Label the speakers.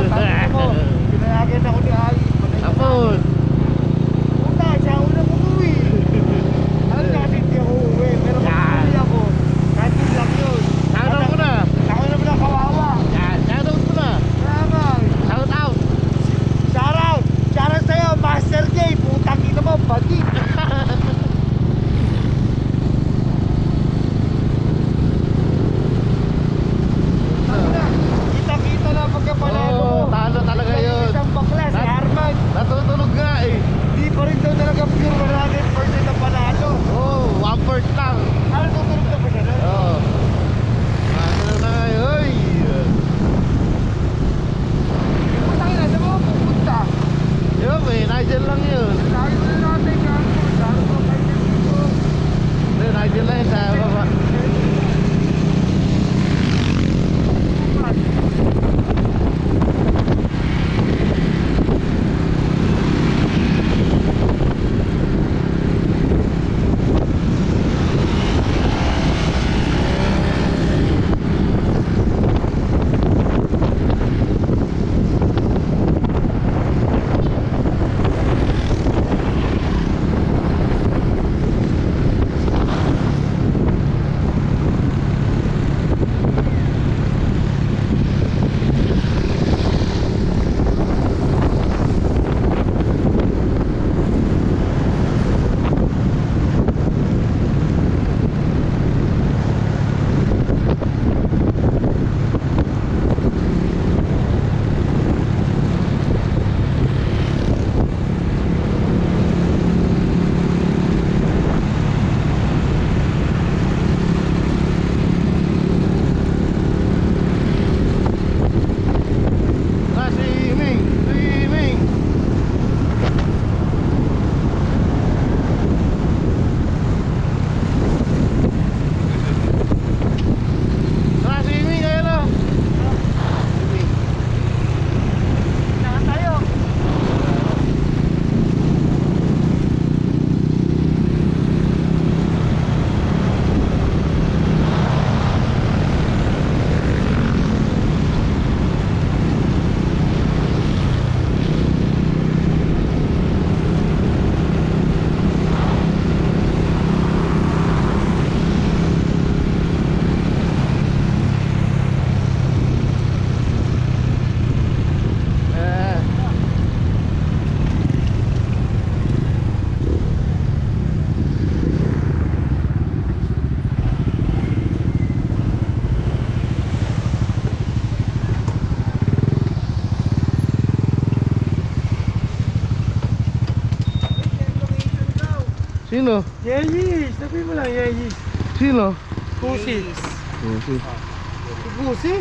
Speaker 1: tangin mo. Pinayagan ako ni Ay.
Speaker 2: Tapos
Speaker 1: Puta, siya una umuwi. Alam niya kasi hindi ako uuwi. Pero kung umuwi ako, kahit yun lang yun.
Speaker 2: shoutout ko na.
Speaker 1: Ako naman ang kawawa.
Speaker 2: Yan, shoutout ko na.
Speaker 1: Kaya nga.
Speaker 2: Shout out.
Speaker 1: Shoutout! Shoutout sa'yo, Master J! Putang ina mo, bagi! Kita-kita na pagkapanalo mo.
Speaker 2: Oo, talo talaga yun.
Speaker 1: Isang bakla, si Arman.
Speaker 2: Natutulog nga eh.
Speaker 1: Di pa rin daw talaga pure 100% ang panalo.
Speaker 2: Oo, 1/4 lang.
Speaker 1: Ano tutulog na pa siya?
Speaker 2: Oo. Ano na ngayon? Uy!
Speaker 1: Putang ina, saan mo pupunta?
Speaker 2: Yun eh, Nigel lang yun.
Speaker 1: Lagi mo na natin ka. Lalo ko kayo dito.
Speaker 2: Yun, Nigel lang yun sa baba. Swimming! Swimming! Swimming kayo no? Swimming.
Speaker 1: Saan tayo?
Speaker 2: Eh. Sino?
Speaker 1: Yeyis! Sabihin mo lang, Yeyis.
Speaker 2: Sino?
Speaker 1: Pusi.
Speaker 2: Pusi.
Speaker 1: Si Pusi?